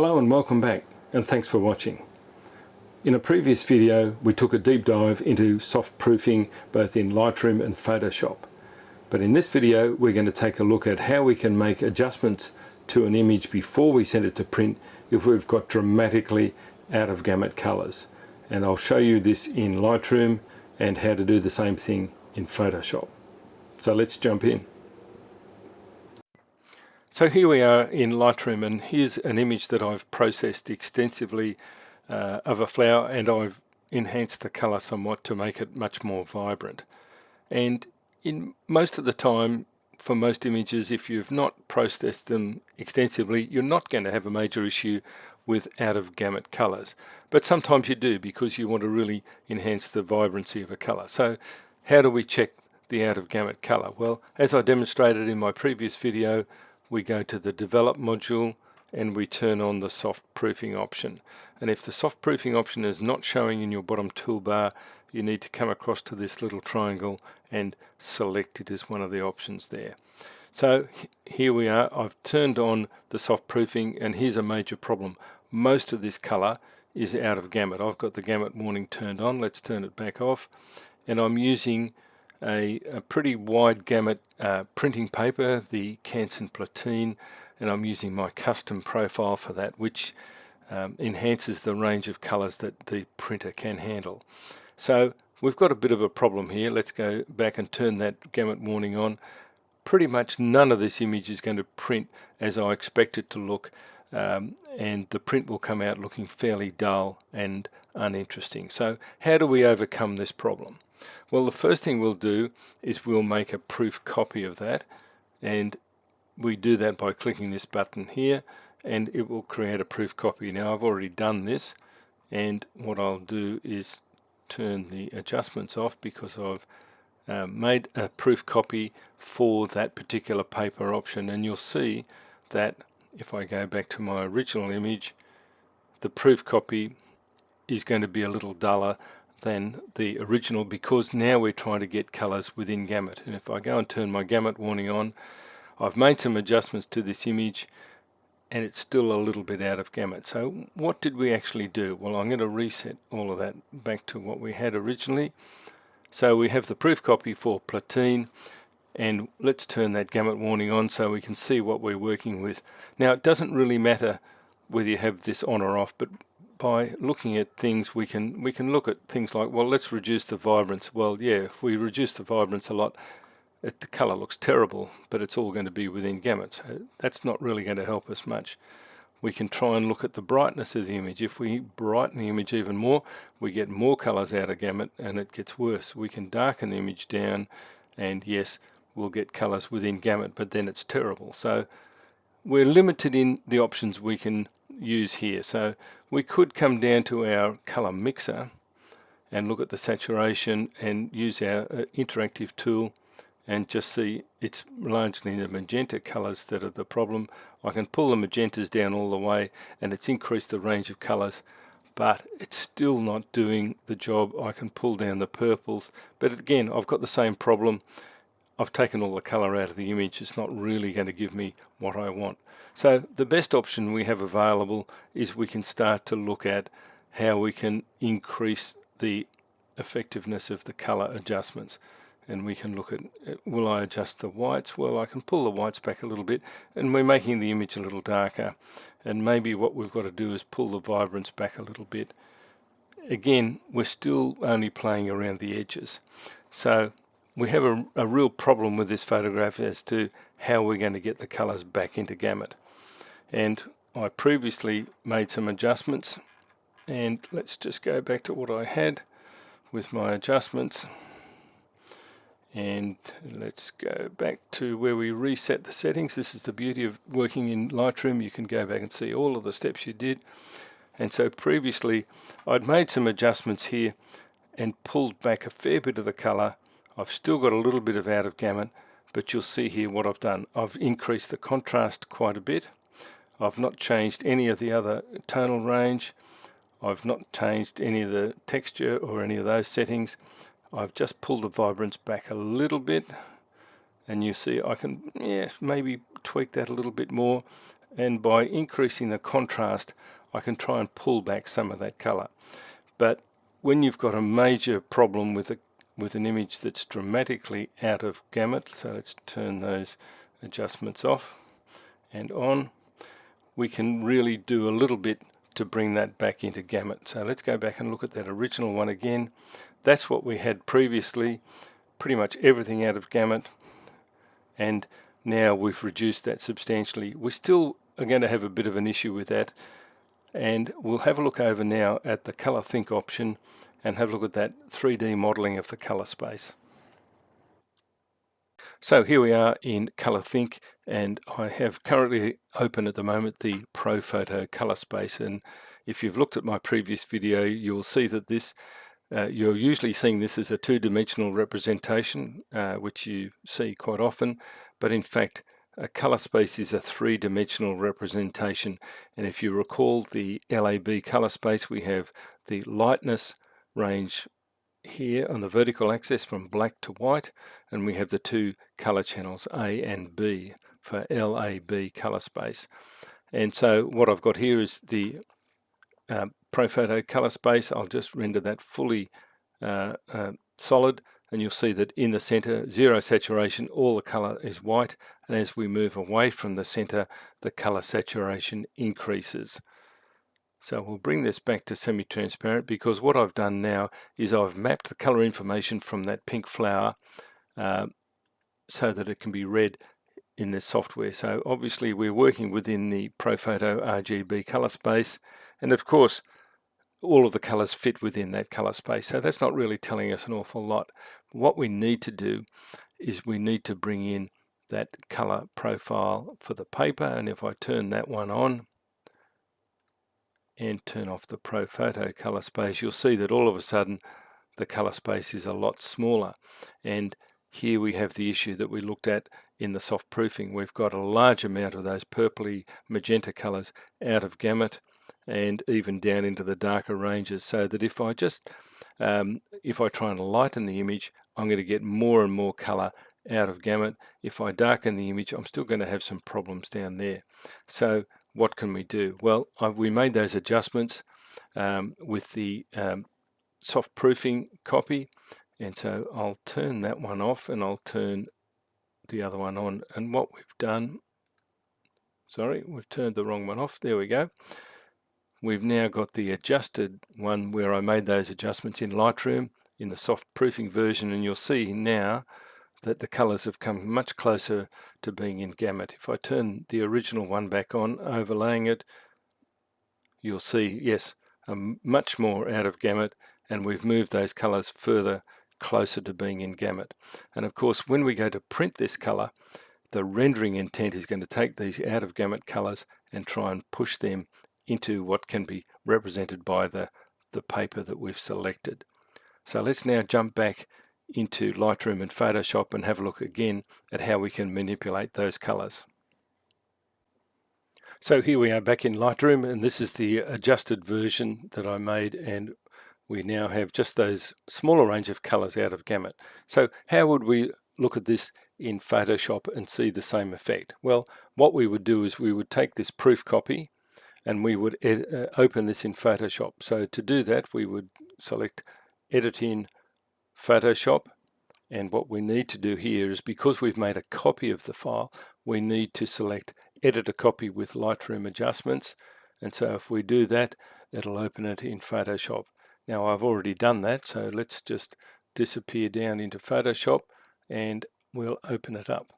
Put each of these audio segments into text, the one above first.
Hello and welcome back, and thanks for watching. In a previous video we took a deep dive into soft proofing both in Lightroom and Photoshop. But in this video we're going to take a look at how we can make adjustments to an image before we send it to print if we've got dramatically out of gamut colours. And I'll show you this in Lightroom and how to do the same thing in Photoshop. So let's jump in. So here we are in Lightroom, and here's an image that I've processed extensively of a flower, and I've enhanced the colour somewhat to make it much more vibrant. And in most of the time, for most images, if you've not processed them extensively, you're not going to have a major issue with out of gamut colours. But sometimes you do, because you want to really enhance the vibrancy of a colour. So how do we check the out of gamut colour? Well, as I demonstrated in my previous video, we go to the Develop module and we turn on the soft proofing option. And if the soft proofing option is not showing in your bottom toolbar, you need to come across to this little triangle and select it as one of the options there. So here we are. I've turned on the soft proofing, and here's a major problem. Most of this colour is out of gamut. I've got the gamut warning turned on. Let's turn it back off, and I'm using a pretty wide gamut printing paper, the Canson Platine, and I'm using my custom profile for that, which enhances the range of colours that the printer can handle. So we've got a bit of a problem here. Let's go back and turn that gamut warning on. Pretty much none of this image is going to print as I expect it to look, and the print will come out looking fairly dull and uninteresting. So how do we overcome this problem? Well, the first thing we'll do is we'll make a proof copy of that, and we do that by clicking this button here, and it will create a proof copy. Now I've already done this, and what I'll do is turn the adjustments off because I've made a proof copy for that particular paper option. And you'll see that if I go back to my original image, the proof copy is going to be a little duller than the original, because now we're trying to get colors within gamut. And if I go and turn my gamut warning on, I've made some adjustments to this image and it's still a little bit out of gamut. So what did we actually do? Well, I'm going to reset all of that back to what we had originally. So we have the proof copy for Platine, and let's turn that gamut warning on so we can see what we're working with. Now, it doesn't really matter whether you have this on or off, but by looking at things, we can look at things like, well, let's reduce the vibrance. Well, yeah, if we reduce the vibrance a lot, the color looks terrible, but it's all going to be within gamut. So that's not really going to help us much. We can try and look at the brightness of the image. If we brighten the image even more, we get more colors out of gamut and it gets worse. We can darken the image down, and yes, we'll get colors within gamut, but then it's terrible. So we're limited in the options we can use here. So we could come down to our color mixer and look at the saturation and use our interactive tool and just see it's largely the magenta colors that are the problem. I can pull the magentas down all the way and it's increased the range of colors, but it's still not doing the job. I can pull down the purples, but again, I've got the same problem. I've taken all the color out of the image. It's not really going to give me what I want. So the best option we have available is we can start to look at how we can increase the effectiveness of the color adjustments. And we can look at, will I adjust the whites? Well, I can pull the whites back a little bit, and we're making the image a little darker. And maybe what we've got to do is pull the vibrance back a little bit. Again, we're still only playing around the edges. So we have a real problem with this photograph as to how we're going to get the colors back into gamut. And I previously made some adjustments, and let's just go back to what I had with my adjustments. And let's go back to where we reset the settings. This is the beauty of working in Lightroom. You can go back and see all of the steps you did. And so previously I'd made some adjustments here and pulled back a fair bit of the color. I've still got a little bit of out of gamut, but you'll see here what I've done. I've increased the contrast quite a bit. I've not changed any of the other tonal range. I've not changed any of the texture or any of those settings. I've just pulled the vibrance back a little bit, and you see I can maybe tweak that a little bit more, and by increasing the contrast I can try and pull back some of that color. But when you've got a major problem with an image that's dramatically out of gamut, so let's turn those adjustments off and on, we can really do a little bit to bring that back into gamut. So let's go back and look at that original one again. That's what we had previously, pretty much everything out of gamut, and now we've reduced that substantially. We still are going to have a bit of an issue with that, and we'll have a look over now at the color think option and have a look at that 3D modeling of the color space. So here we are in Color Think, and I have currently open at the moment the ProPhoto color space, and if you've looked at my previous video you'll see that this you're usually seeing this as a two-dimensional representation, which you see quite often, but in fact a color space is a three-dimensional representation. And if you recall the LAB color space, we have the lightness range here on the vertical axis from black to white, and we have the two color channels A and B for LAB color space. And so what I've got here is the ProPhoto color space. I'll just render that fully solid, and you'll see that in the center, zero saturation, all the color is white, and as we move away from the center the color saturation increases. So we'll bring this back to semi-transparent, because what I've done now is I've mapped the color information from that pink flower so that it can be read in this software. So obviously we're working within the ProPhoto RGB color space, and of course all of the colors fit within that color space, so that's not really telling us an awful lot. What we need to do is we need to bring in that color profile for the paper, and if I turn that one on and turn off the ProPhoto color space, you'll see that all of a sudden the color space is a lot smaller. And here we have the issue that we looked at in the soft proofing. We've got a large amount of those purpley magenta colors out of gamut and even down into the darker ranges, so that if I just if I try and lighten the image, I'm going to get more and more color out of gamut. If I darken the image, I'm still going to have some problems down there. So what can we do? Well, we made those adjustments with the soft proofing copy, and so I'll turn that one off and I'll turn the other one on. And what we've done, sorry, we've turned the wrong one off. There we go. We've now got the adjusted one where I made those adjustments in Lightroom in the soft proofing version, and you'll see now that the colors have come much closer to being in gamut. If I turn the original one back on, overlaying it, you'll see, yes, much more out of gamut, and we've moved those colors further closer to being in gamut. And of course when we go to print this color, the rendering intent is going to take these out of gamut colors and try and push them into what can be represented by the paper that we've selected. So let's now jump back into Lightroom and Photoshop and have a look again at how we can manipulate those colors. So here we are back in Lightroom, and this is the adjusted version that I made, and we now have just those smaller range of colors out of gamut. So how would we look at this in Photoshop and see the same effect? Well, what we would do is we would take this proof copy and we would open this in Photoshop. So to do that we would select Edit in Photoshop, and what we need to do here is, because we've made a copy of the file, we need to select Edit a Copy with Lightroom Adjustments, and so if we do that, it'll open it in Photoshop. Now I've already done that, so let's just disappear down into Photoshop and we'll open it up.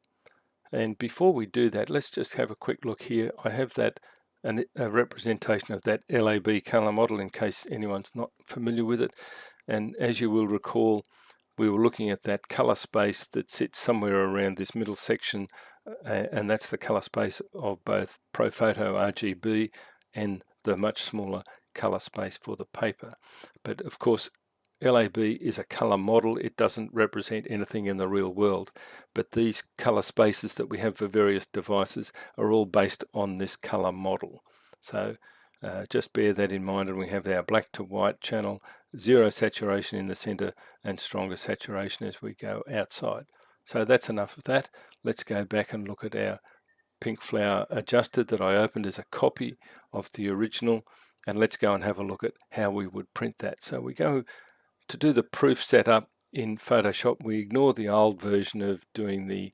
And before we do that, let's just have a quick look here. I have that a representation of that LAB color model in case anyone's not familiar with it. And as you will recall, we were looking at that color space that sits somewhere around this middle section, and that's the color space of both ProPhoto RGB and the much smaller color space for the paper. But of course LAB is a color model, it doesn't represent anything in the real world, but these color spaces that we have for various devices are all based on this color model. So just bear that in mind, and we have our black to white channel, zero saturation in the center and stronger saturation as we go outside. So that's enough of that. Let's go back and look at our pink flower adjusted that I opened as a copy of the original, and let's go and have a look at how we would print that. So we go to do the proof setup in Photoshop. We ignore the old version of doing the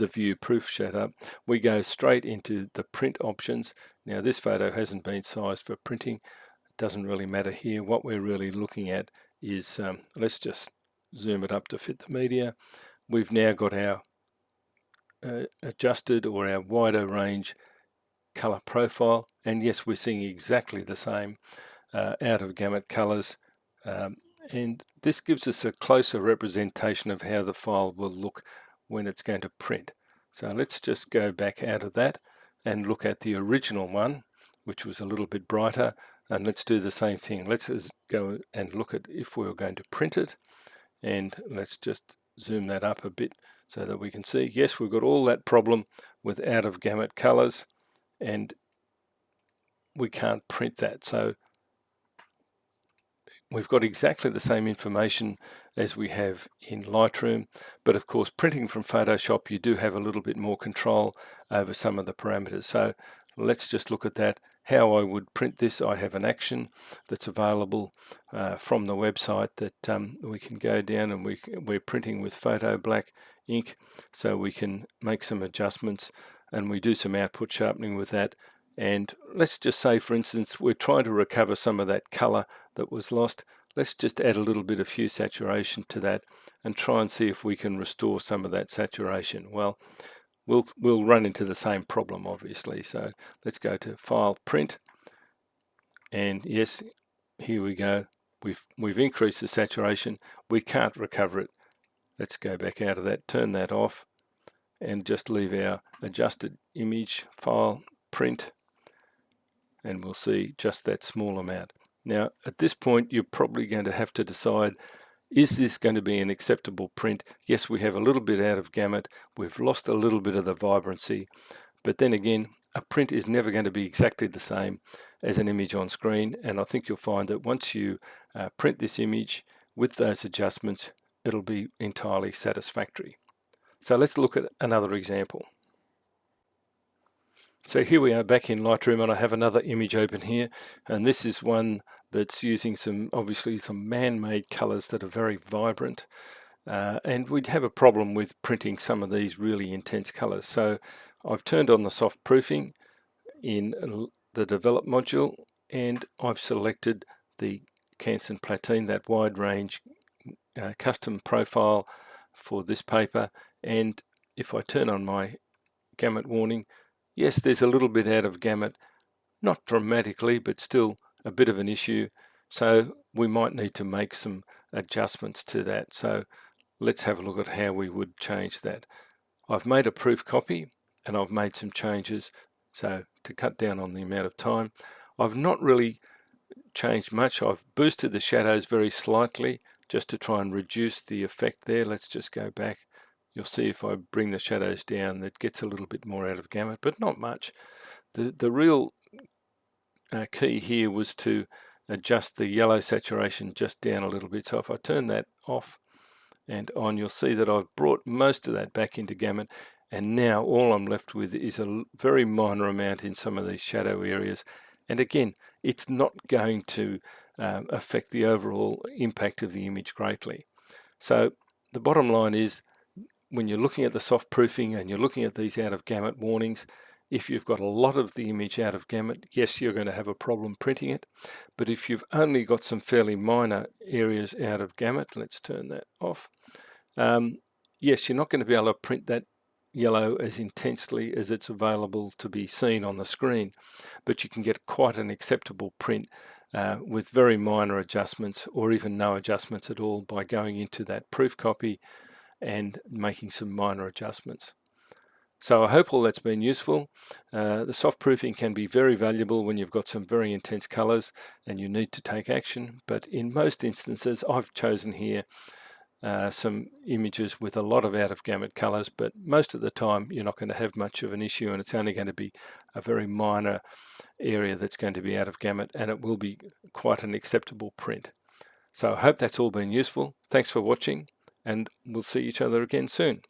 view proof setup. We go straight into the print options. Now this photo hasn't been sized for printing. It doesn't really matter here. What we're really looking at is, let's just zoom it up to fit the media. We've now got our adjusted or our wider range color profile, and yes, we're seeing exactly the same out of gamut colors, and this gives us a closer representation of how the file will look when it's going to print. So let's just go back out of that and look at the original one, which was a little bit brighter, and let's do the same thing. Let's go and look at if we were going to print it, and let's just zoom that up a bit so that we can see, yes, we've got all that problem with out of gamut colors, and we can't print that. So we've got exactly the same information as we have in Lightroom, but of course printing from Photoshop you do have a little bit more control over some of the parameters. So let's just look at that. How I would print this, I have an action that's available from the website that we can go down, and we're printing with photo black ink, so we can make some adjustments and we do some output sharpening with that. And let's just say, for instance, we're trying to recover some of that color that was lost. Let's just add a little bit of hue saturation to that and try and see if we can restore some of that saturation. Well, we'll run into the same problem, obviously. So let's go to File, Print, and yes, here we go. We've increased the saturation. We can't recover it. Let's go back out of that, turn that off, and just leave our adjusted image, File, Print, and we'll see just that small amount. Now at this point you're probably going to have to decide, is this going to be an acceptable print? Yes, we have a little bit out of gamut, we've lost a little bit of the vibrancy, but then again, a print is never going to be exactly the same as an image on screen, and I think you'll find that once you print this image with those adjustments, it'll be entirely satisfactory. So let's look at another example. So here we are back in Lightroom, and I have another image open here, and this is one that's using obviously some man-made colors that are very vibrant, and we'd have a problem with printing some of these really intense colors. So I've turned on the soft proofing in the develop module, and I've selected the Canson Platine, that wide range custom profile for this paper. And if I turn on my gamut warning, yes, there's a little bit out of gamut, not dramatically, but still a bit of an issue. So we might need to make some adjustments to that. So let's have a look at how we would change that. I've made a proof copy and I've made some changes. So to cut down on the amount of time, I've not really changed much. I've boosted the shadows very slightly just to try and reduce the effect there. Let's just go back. You'll see if I bring the shadows down, that gets a little bit more out of gamut, but not much. The real key here was to adjust the yellow saturation just down a little bit. So if I turn that off and on, you'll see that I've brought most of that back into gamut, and now all I'm left with is a very minor amount in some of these shadow areas. And again, it's not going to affect the overall impact of the image greatly. So the bottom line is, when you're looking at the soft proofing and you're looking at these out of gamut warnings, if you've got a lot of the image out of gamut, yes, you're going to have a problem printing it. But if you've only got some fairly minor areas out of gamut, let's turn that off. Yes, you're not going to be able to print that yellow as intensely as it's available to be seen on the screen, but you can get quite an acceptable print with very minor adjustments or even no adjustments at all by going into that proof copy and making some minor adjustments. So I hope all that's been useful. The soft proofing can be very valuable when you've got some very intense colors and you need to take action, but in most instances I've chosen here some images with a lot of out of gamut colors, but most of the time you're not going to have much of an issue, and it's only going to be a very minor area that's going to be out of gamut, and it will be quite an acceptable print. So I hope that's all been useful. Thanks for watching, and we'll see each other again soon.